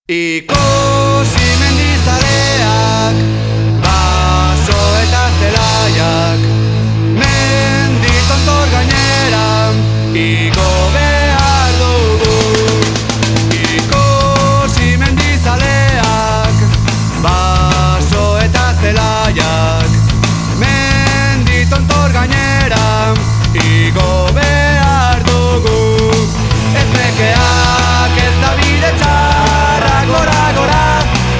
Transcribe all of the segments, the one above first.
Ikusi mendizaleak, baso eta zelaiak, mendi tontor gainera, igo behar dugu. Ikusi mendizaleak, baso eta zelaiak, mendi tontor gainera, igo behar dugu. Ez nekeak ez da bide txarrak, gora, gora,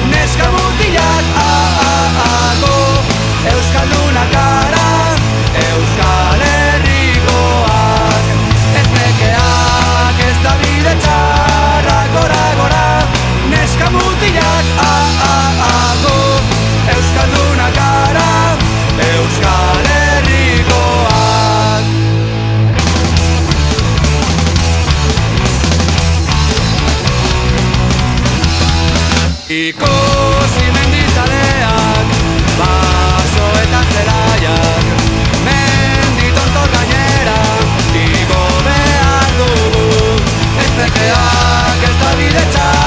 neska mutilak, go, euskaldunak gara, Euskal Herrikoak. Ez nekeak ez da bide txarrak, gora, gora, neska mutilak, go, euskaldunak gara, Euskal Herrikoak. Ikusi mendizaleak, baso eta zelaiak, mendi tontor gainera, igo behar dugu. Ez nekeak ez da bide txarrak,